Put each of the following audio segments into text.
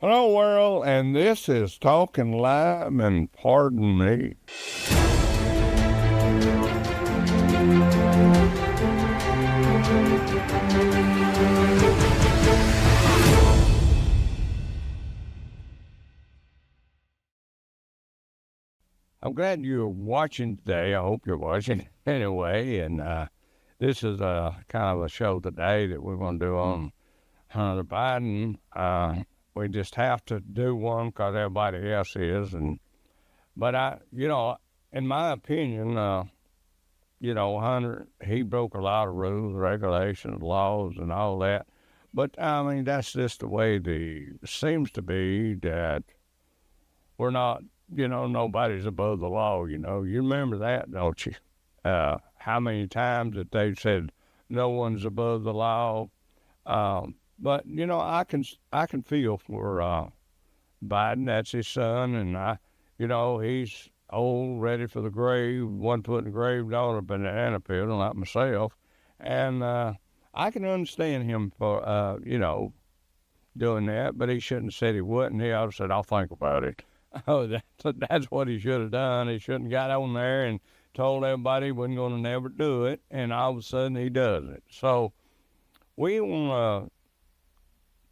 Hello, world, and this is Talkin Live and Pardon Me. I'm glad you're watching today. I hope you're watching anyway. And this is kind of a show today that we're going to do on Hunter Biden. We just have to do one because everybody else is. But in my opinion, Hunter, he broke a lot of rules, regulations, laws, and all that. But I mean, that's just the way seems to be that we're not. Nobody's above the law. You remember that, don't you? How many times that they said no one's above the law? But I can feel for Biden. That's his son, and he's old, ready for the grave, 1 foot in the grave, daughter banana peel, like myself, and I can understand him for doing that. But he shouldn't have said he wouldn't. He ought to said, "I'll think about it." Oh, that's what he should have done. He shouldn't have got on there and told everybody he wasn't going to never do it, and all of a sudden he does it. So we want to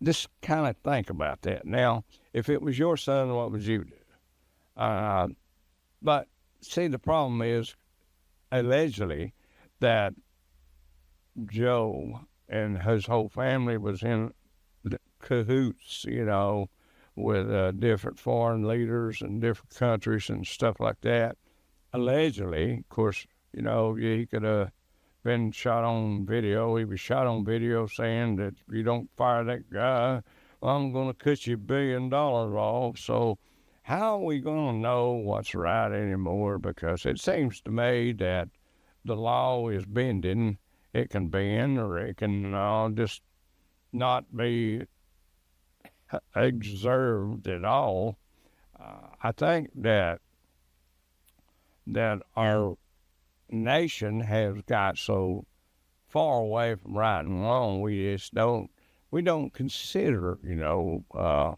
just kind of think about that. Now, if it was your son, what would you do? But see, the problem is allegedly that Joe and his whole family was in the cahoots, with different foreign leaders and different countries and stuff like that. Allegedly, of course, he could have been shot on video. He was shot on video saying that if you don't fire that guy, I'm going to cut you $1 billion off. So how are we going to know what's right anymore? Because it seems to me that the law is bending. It can bend or it can just not be observed at all. I think that our nation has got so far away from right and wrong, we don't consider the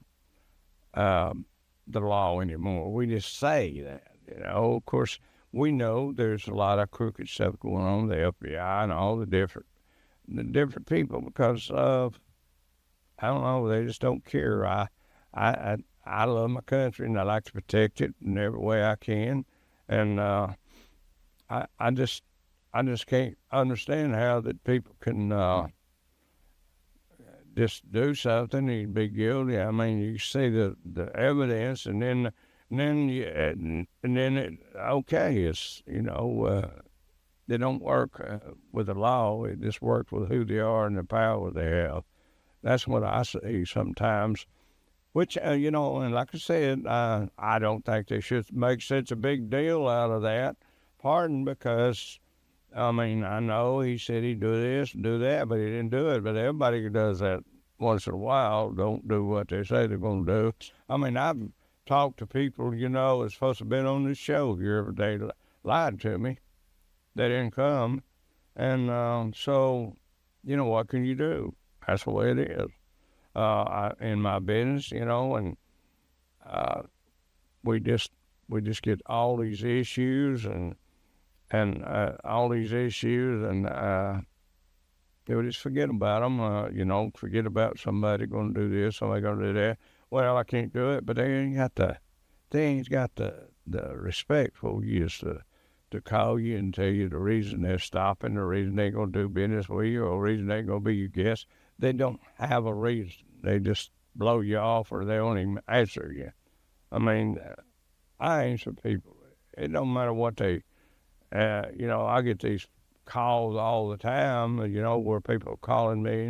law anymore. We just say that. Of course, we know there's a lot of crooked stuff going on, the FBI and all the different people, because of, I don't know, they just don't care. I love my country and I like to protect it in every way I can. And I just can't understand how that people can just do something and be guilty. I mean, you see the evidence, and then it's they don't work with the law. It just works with who they are and the power they have. That's what I see sometimes. Which and like I said, I don't think they should make such a big deal out of that. Pardon, because I mean, I know he said he'd do this and do that, but he didn't do it. But everybody who does that once in a while don't do what they say they're going to do. I mean, I've talked to people, that's supposed to have been on this show here every day, lied to me. They didn't come. And so, what can you do? That's the way it is. In my business, and we just get all these issues and all these issues, and we just forget about them. Forget about somebody going to do this, somebody going to do that. Well, I can't do it, but they ain't got the respect for you to call you and tell you the reason they're stopping, the reason they're going to do business with you, or the reason they're going to be your guest. They don't have a reason. They just blow you off, or they don't even answer you. I mean, I answer people. It don't matter what they, I get these calls all the time, where people are calling me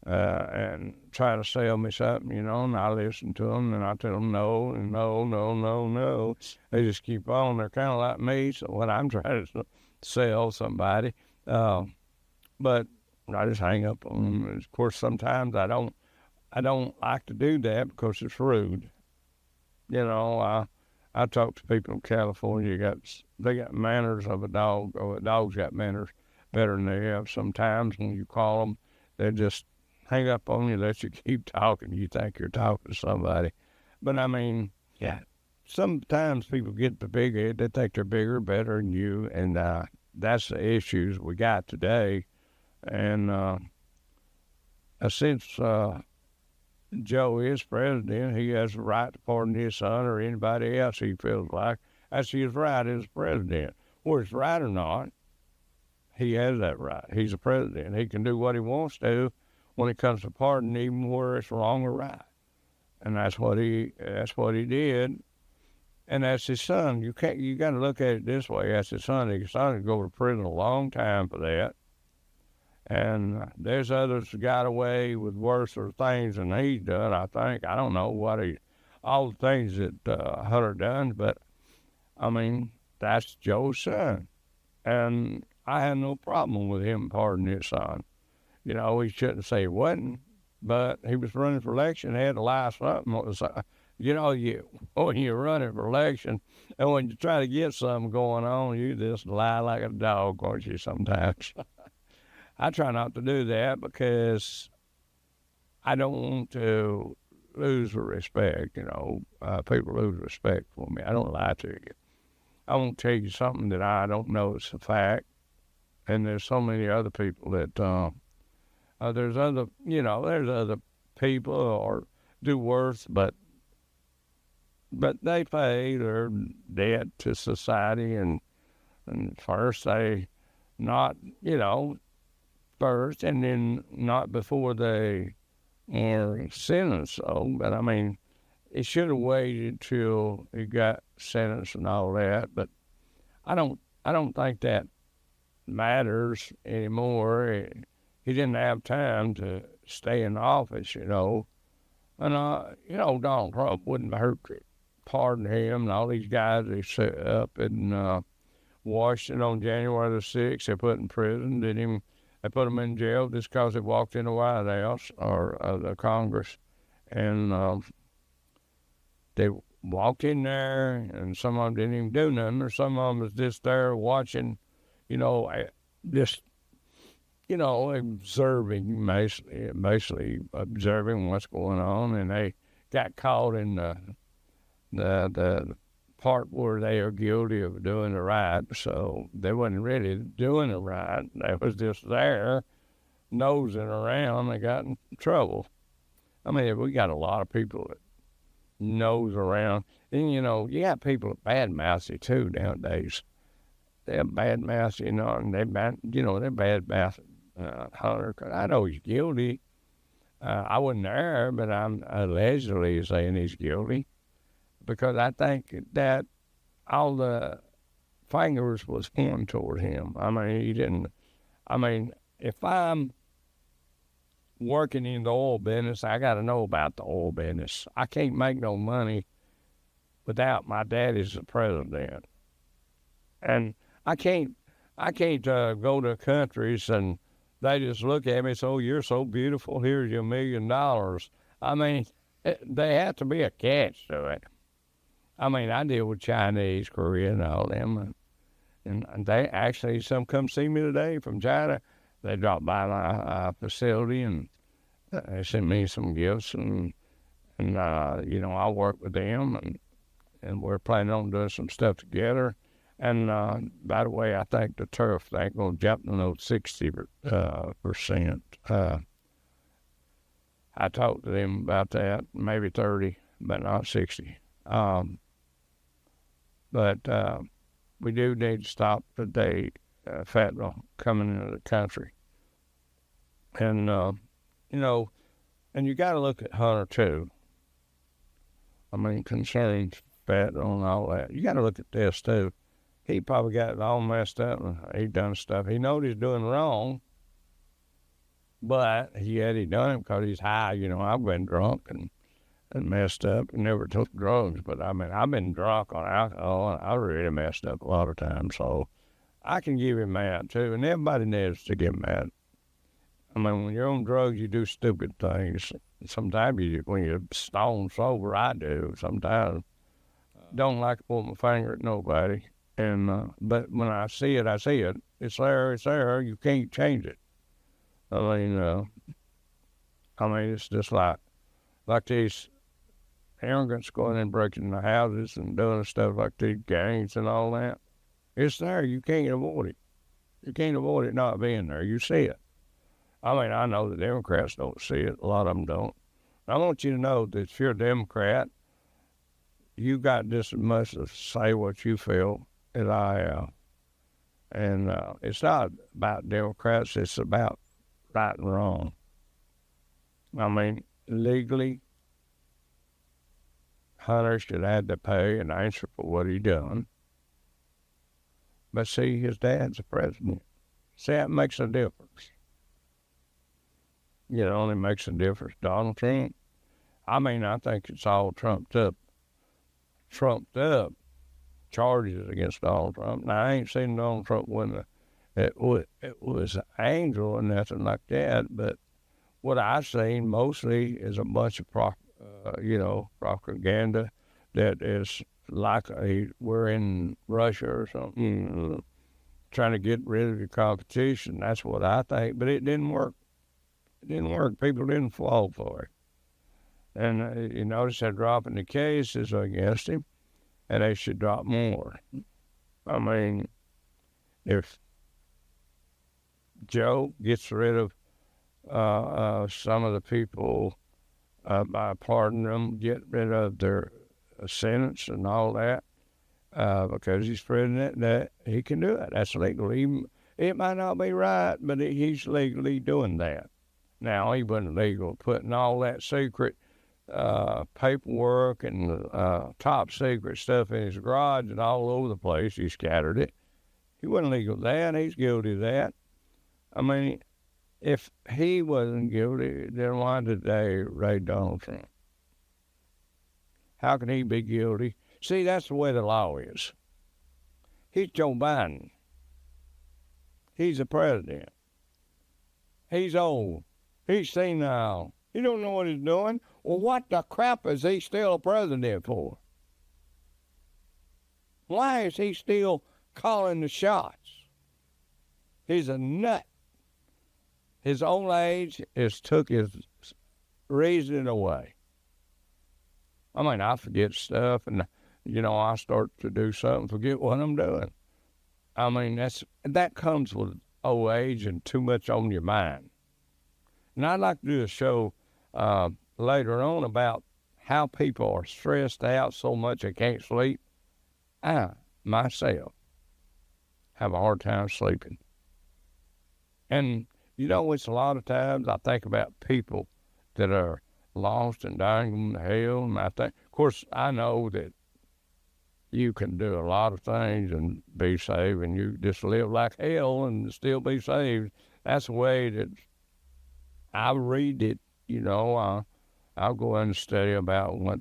and trying to sell me something, and I listen to them and I tell them no, and no, no, no, no. They just keep on. They're kind of like me. So when I'm trying to sell somebody, but I just hang up on them. And of course, sometimes I don't like to do that because it's rude. I talk to people in California. They got manners of a dog, or a dog's got manners better than they have sometimes. When you call them, they're just hang up on you, let you keep talking. You think you're talking to somebody. But I mean, Yeah. sometimes people get the big head. They think they're bigger, better than you. And that's the issues we got today. And since Joe is president, he has the right to pardon his son or anybody else he feels like. That's his right as president. Whether it's right or not, he has that right. He's a president. He can do what he wants to when it comes to pardon, even where it's wrong or right. And that's what he did. And that's his son. You got to look at it this way. That's his son. His son would go to prison a long time for that. And there's others who got away with worse things than he's done, I think. I don't know all the things that Hunter done, but I mean, that's Joe's son. And I had no problem with him pardoning his son. You know, he shouldn't say he wasn't, but he was running for election, he had to lie something. You know, when you're running for election and when you try to get something going on, you just lie like a dog, aren't you, sometimes? I try not to do that because I don't want to lose respect. You know, people lose respect for me. I don't lie to you. I won't tell you something that I don't know is a fact. And there's so many other people that there's other people or do worse, but they pay their debt to society, and first they not first, and then not before they are sentenced. So, but I mean, it should have waited till he got sentenced and all that. But I don't think that matters anymore. He didn't have time to stay in office, And Donald Trump wouldn't hurt to pardon him and all these guys they set up in Washington on January the 6th. They put in prison. They put them in jail just because they walked in the White House or the Congress, and they walked in there, and some of them didn't even do nothing, or some of them was just there watching, just observing, basically observing what's going on, and they got caught in the part where they are guilty of doing the right, so they wasn't really doing it right. They was just there, nosing around. They got in trouble. I mean, we got a lot of people that nose around, and you got people that bad mouthy too nowadays. They're bad mouthy, and they're bad mouthy. Hunter, 'cause I know he's guilty. I wasn't there, but I'm allegedly saying he's guilty. Because I think that all the fingers was pointing toward him. I mean, he didn't. I mean, if I'm working in the oil business, I got to know about the oil business. I can't make no money without my daddy's the president, and I can't go to countries and they just look at me and say, "Oh, you're so beautiful. Here's your $1 million." I mean, they have to be a catch to it. I mean, I deal with Chinese, Korean, and all them, and they actually, some come see me today from China. They dropped by my facility and they sent me some gifts, and I work with them, and we're planning on doing some stuff together. And by the way, I think the tariff thing going to jump to 60%. I talked to them about that, maybe 30, but not 60. But we do need to stop the fentanyl coming into the country. And, and you got to look at Hunter, too. I mean, concerning fentanyl and all that. You got to look at this, too. He probably got it all messed up, and he done stuff. He knows he's doing wrong, but he done it because he's high. I've been drunk and messed up and never took drugs, but I mean, I've been drunk on alcohol and I really messed up a lot of times, so I can give him that too, and everybody needs to give him that. I mean, when you're on drugs, you do stupid things. Sometimes when you're stone sober, I do. Sometimes don't like to pull my finger at nobody, and but when I see it, I see it. It's there. You can't change it. I mean, I mean, it's just like these immigrants going and breaking the houses and doing stuff like these gangs and all that. It's there. You can't avoid it. You can't avoid it not being there. You see it. I mean, I know the Democrats don't see it. A lot of them don't. I want you to know that if you're a Democrat, you got just as much to say what you feel as I have. And it's not about Democrats. It's about right and wrong. I mean, legally, Hunter should have to pay and answer for what he done. But see, his dad's the president. See, that makes a difference. It only makes a difference. Donald Trump, I mean, I think it's all trumped up charges against Donald Trump. Now, I ain't seen Donald Trump when it was an angel or nothing like that, but what I've seen mostly is a bunch of propaganda that is like we're in Russia or something, trying to get rid of the competition. That's what I think, but it didn't work. It didn't work. People didn't fall for it. And you notice they're dropping the cases against him, and they should drop more. I mean, if Joe gets rid of some of the people by pardoning them, get rid of their sentence and all that, because he's president, that he can do it. That's legal. It might not be right, but he's legally doing that. Now, he wasn't legal putting all that secret paperwork and top secret stuff in his garage and all over the place. He scattered it. He wasn't legal of that. He's guilty of that. I mean, if he wasn't guilty, then why did they raid Donald Trump? How can he be guilty? See, that's the way the law is. He's Joe Biden. He's the president. He's old. He's senile. He don't know what he's doing. Well, what the crap is he still a president for? Why is he still calling the shots? He's a nut. His old age has took his reason away. I mean, I forget stuff, and I start to do something, forget what I'm doing. I mean, that comes with old age and too much on your mind. And I'd like to do a show later on about how people are stressed out so much they can't sleep. I, myself, have a hard time sleeping. And, it's a lot of times I think about people that are lost and dying in hell. And I think, of course, I know that you can do a lot of things and be saved, and you just live like hell and still be saved. That's the way that I read it. I'll go and study about what,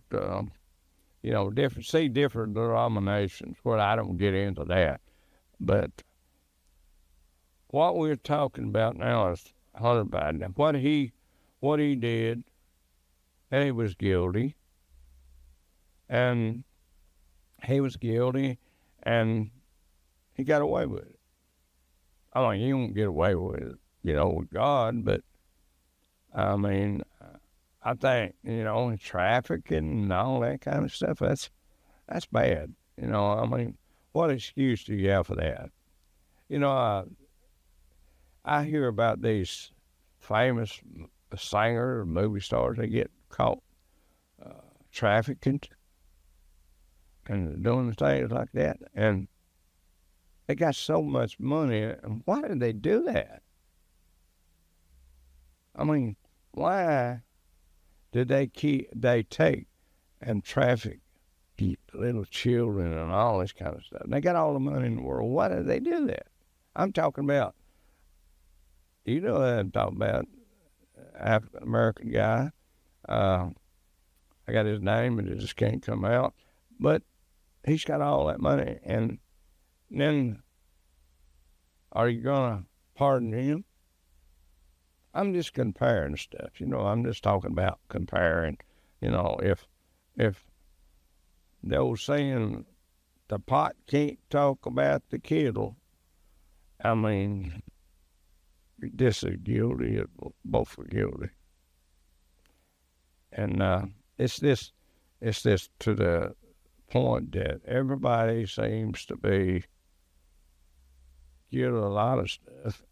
different denominations, where I don't get into that. But what we're talking about now is Hunter Biden. What he did, and he was guilty. And he was guilty, and he got away with it. I mean, he won't get away with it, with God, but I mean, I think, trafficking and all that kind of stuff, that's bad. I mean, what excuse do you have for that? I hear about these famous singers, movie stars, they get caught trafficking and doing things like that, and they got so much money, and why did they do that? I mean, why did they take and traffic little children and all this kind of stuff? They got all the money in the world. Why did they do that? I'm talking about, I'm talking about African-American guy. I got his name, and it just can't come out. But he's got all that money, and then are you going to pardon him? I'm just comparing stuff, I'm just talking about comparing, if the old saying, the pot can't talk about the kettle, I mean, this is guilty, both are guilty. And it's this to the point that everybody seems to be get a lot of stuff,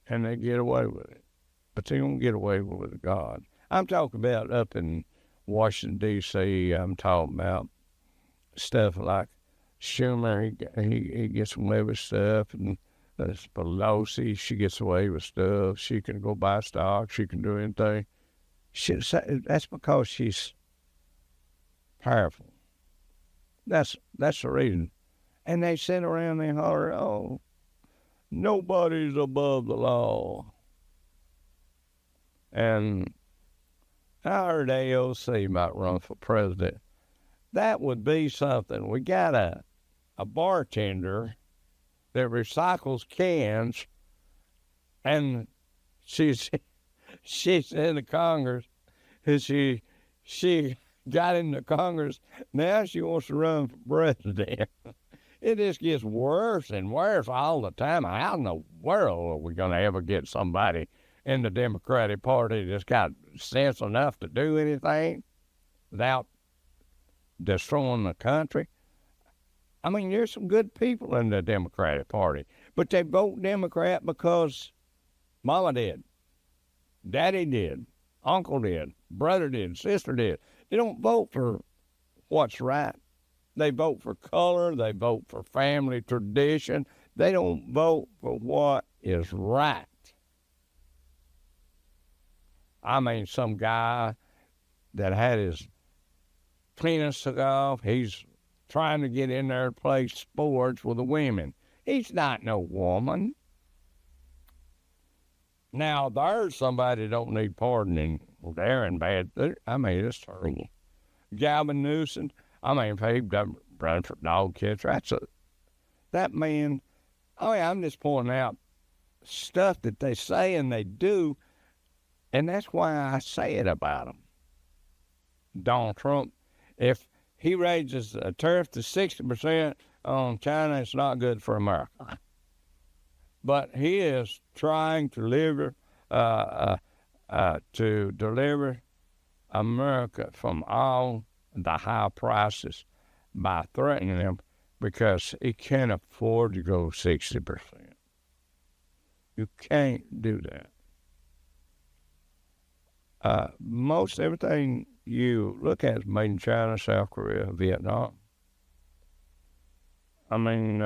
and they get away with it, but they don't get away with God. I'm talking about up in Washington D.C. I'm talking about stuff like Schumer. He gets away with stuff, and Pelosi, she gets away with stuff. She can go buy stock. She can do anything. That's because she's powerful. That's the reason. And they sit around and holler, "Oh, nobody's above the law." And I heard AOC might run for president. That would be something. We got a bartender that recycles cans, and she's in the Congress, and she got into Congress. Now she wants to run for president. It just gets worse and worse all the time. How in the world are we going to ever get somebody in the Democratic Party that's got sense enough to do anything without destroying the country? I mean, there's some good people in the Democratic Party, but they vote Democrat because Mama did, Daddy did, Uncle did, brother did, sister did. They don't vote for what's right. They vote for color. They vote for family tradition. They don't vote for what is right. I mean, some guy that had his penis took off, he's trying to get in there to play sports with the women. He's not no woman. Now, there's somebody that don't need pardoning. Well, they're in bad. I mean, it's terrible. Gavin Newsom, I mean, he run for dog catcher. That man, I mean, I'm just pointing out stuff that they say and they do, and that's why I say it about them. Donald Trump, if he raises a tariff to 60% on China, it's not good for America. But he is trying to deliver America from all the high prices by threatening them because he can't afford to go 60%. You can't do that. Most everything you look at is made in China, South Korea, Vietnam. I mean,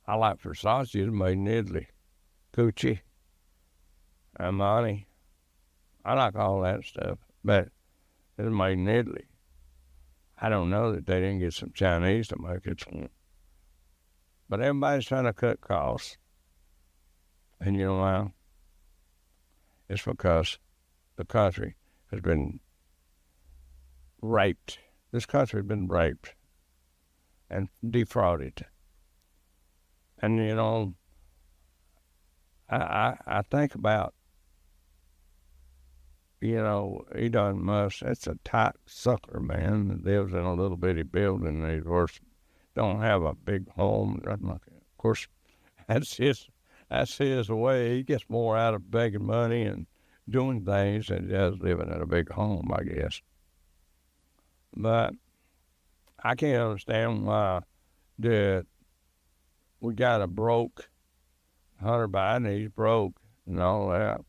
I like Versace made in Italy, Gucci, Armani. I like all that stuff, but it's made in Italy. I don't know that they didn't get some Chinese to make it. But everybody's trying to cut costs. And you know why? It's because the country has been raped. This country has been raped and defrauded. And, you know, I think about, you know, Elon Musk, that's a tight sucker, man, that lives in a little bitty building. He, of course, don't have a big home. Of course, that's his way. He gets more out of begging money and doing things than he does living in a big home, I guess. But I can't understand why that we got a broke Hunter Biden. He's broke and all that.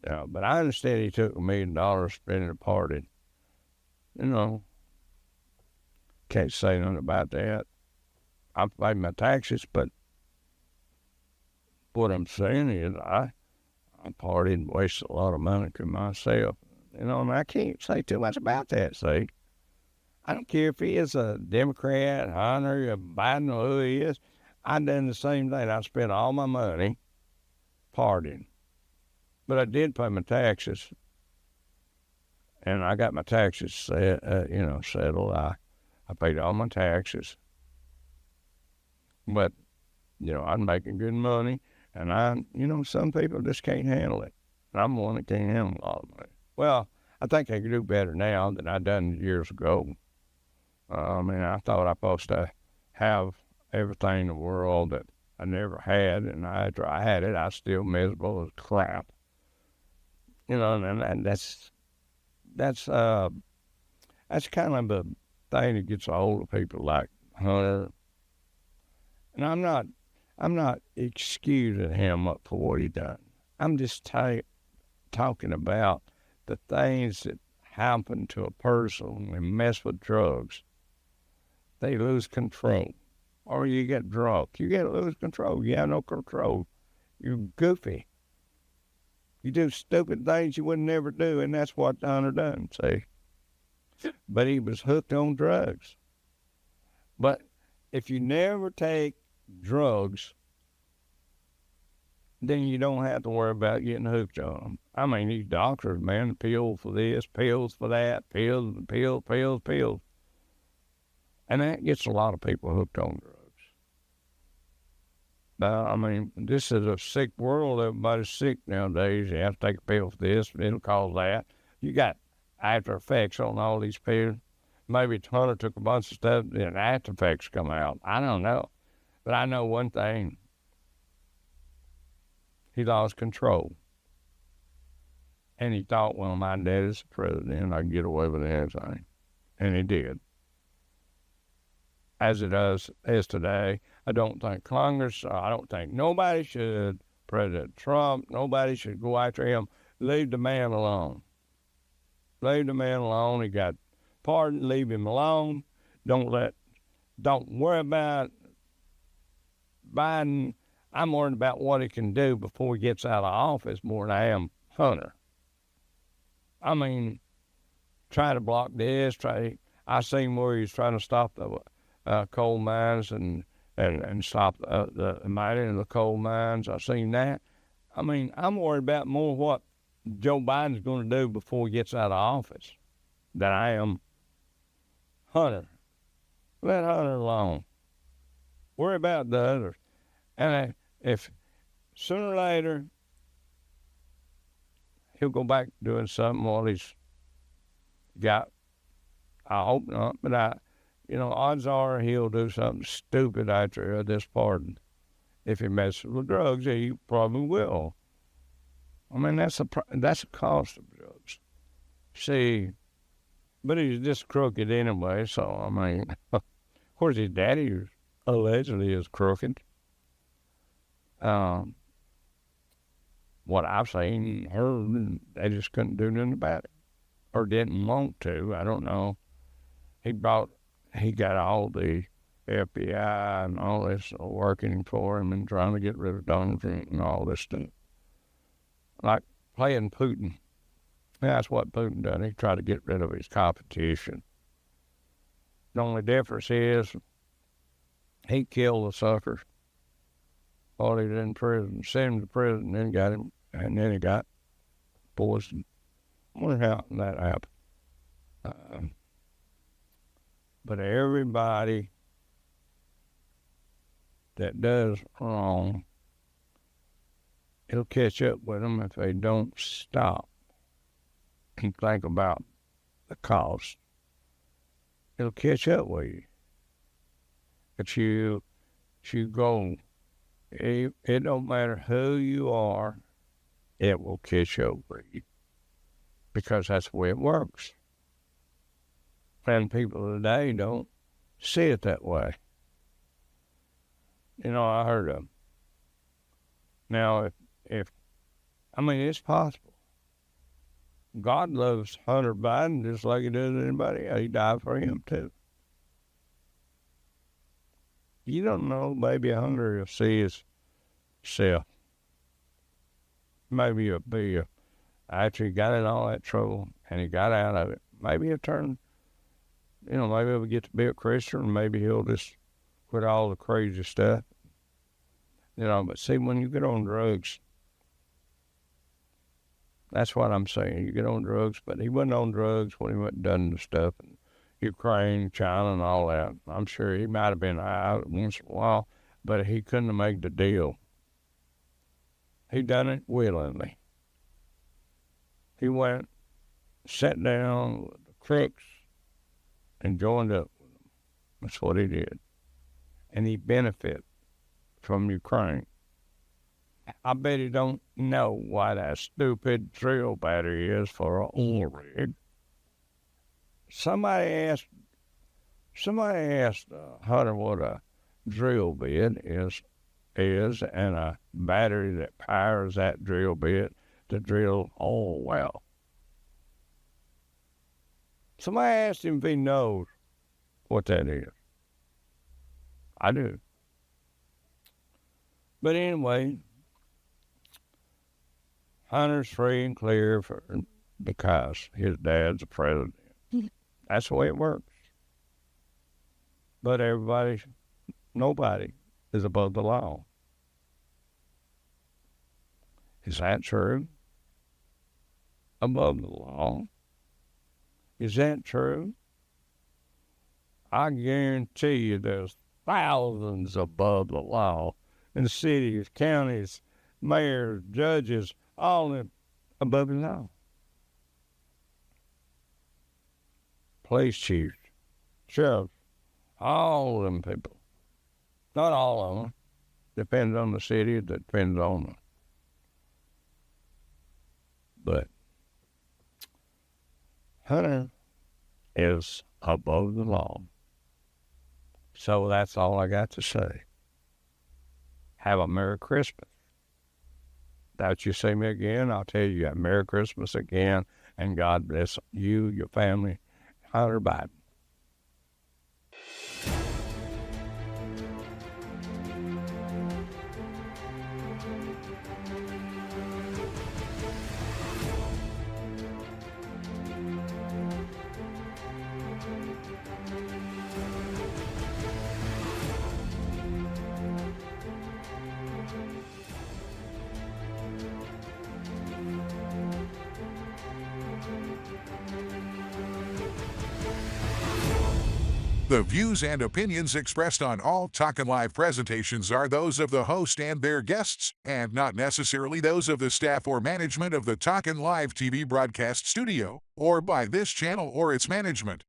Yeah, but I understand he took $1 million spending a party. You know, can't say nothing about that. I pay my taxes, but what I'm saying is I partied and wasted a lot of money to myself. You know, and I can't say too much about that, see. I don't care if he is a Democrat, Hunter, or Biden, or who he is. I done the same thing. I spent all my money partying. But I did pay my taxes. And I got my taxes settled. I paid all my taxes. But, you know, I'm making good money. And some people just can't handle it. And I'm one that can't handle a lot of money. Well, I think I can do better now than I done years ago. I thought I was supposed to have everything in the world that I never had. And after I had it, I was still miserable as crap. And that's kind of a thing that gets a hold of people like Hunter. And I'm not excusing him up for what he done. I'm just talking about the things that happen to a person when they mess with drugs. They lose control. Or you get drunk. You get lose control. You have no control. You're goofy. You do stupid things you would never do, and that's what Hunter done, see? But he was hooked on drugs. But if you never take drugs, then you don't have to worry about getting hooked on them. I mean, these doctors, man, pills for this, pills for that, pills. And that gets a lot of people hooked on drugs. I mean, this is a sick world. Everybody's sick nowadays. You have to take a pill for this, it'll cause that. You got after effects on all these pills. Maybe Hunter took a bunch of stuff and after effects come out. I don't know. But I know one thing. He lost control. And he thought, well, my dad is the president. I can get away with anything. And he did. As it is today, I don't think Congress, I don't think nobody should, President Trump, nobody should go after him. Leave the man alone. Leave the man alone. He got pardoned. Leave him alone. Don't worry about Biden. I'm worried about what he can do before he gets out of office more than I am Hunter. I mean, try to block this. I seen where he's trying to stop the coal mines and stop the mining of the coal mines. I seen that. I mean, I'm worried about more what Joe Biden's going to do before he gets out of office than I am Hunter. Let Hunter alone. Worry about the others. And if sooner or later he'll go back doing something while he's got, I hope not, but odds are he'll do something stupid after this pardon. If he messes with drugs, he probably will. I mean, that's a cost of drugs. See, but he's just crooked anyway, so, I mean, of course his daddy allegedly is crooked. What I've seen, heard, they just couldn't do nothing about it. Or didn't want to, I don't know. He got all the FBI and all this working for him and trying to get rid of Donald Trump and all this stuff. Like playing Putin. That's what Putin done. He tried to get rid of his competition. The only difference is he killed the sucker while he was in prison, sent him to prison, then got him, and then he got poisoned. I wonder how that happened. But everybody that does wrong, it'll catch up with them if they don't stop and think about the cost. It'll catch up with you. But you go, it don't matter who you are, it will catch up with you. Because that's the way it works. And people today don't see it that way. I heard of. Now, if it's possible. God loves Hunter Biden just like he does anybody else. He died for him too. You don't know, maybe Hunter will see himself. Maybe he'll be after he got in all that trouble and he got out of it. Maybe he'll turn, maybe he'll get to be a Christian, maybe he'll just quit all the crazy stuff. But see, when you get on drugs, that's what I'm saying. You get on drugs, but he wasn't on drugs when he went and done the stuff in Ukraine, China, and all that. I'm sure he might have been out once in a while, but he couldn't have made the deal. He done it willingly. He went, sat down with the crooks, and joined up with them. That's what he did. And he benefited from Ukraine. I bet he don't know what that stupid drill battery is for an oil rig. Somebody asked Hunter what a drill bit is, and a battery that powers that drill bit to drill oil well. Somebody asked him if he knows what that is. I do. But anyway, Hunter's free and clear because his dad's the president. That's the way it works. But nobody is above the law. Is that true? Above the law? Is that true? I guarantee you there's thousands above the law in cities, counties, mayors, judges, all above the law. Police chiefs, sheriffs, all of them people. Not all of them. Depends on the city, it depends on them. But Hunter is above the law. So that's all I got to say. Have a Merry Christmas. That you see me again, I'll tell you a Merry Christmas again, and God bless you, your family, Hunter Biden. The views and opinions expressed on all Talkin' Live presentations are those of the host and their guests, and not necessarily those of the staff or management of the Talkin' Live TV broadcast studio, or by this channel or its management.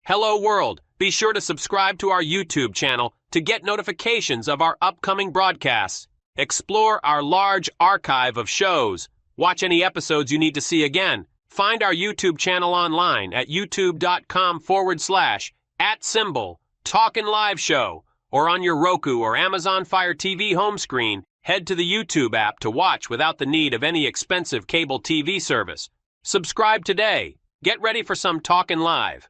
Hello world! Be sure to subscribe to our YouTube channel to get notifications of our upcoming broadcasts. Explore our large archive of shows. Watch any episodes you need to see again. Find our YouTube channel online at youtube.com/@Talkinliveshow, or on your Roku or Amazon Fire TV home screen. Head to the YouTube app to watch without the need of any expensive cable TV service. Subscribe today. Get ready for some Talkin' Live.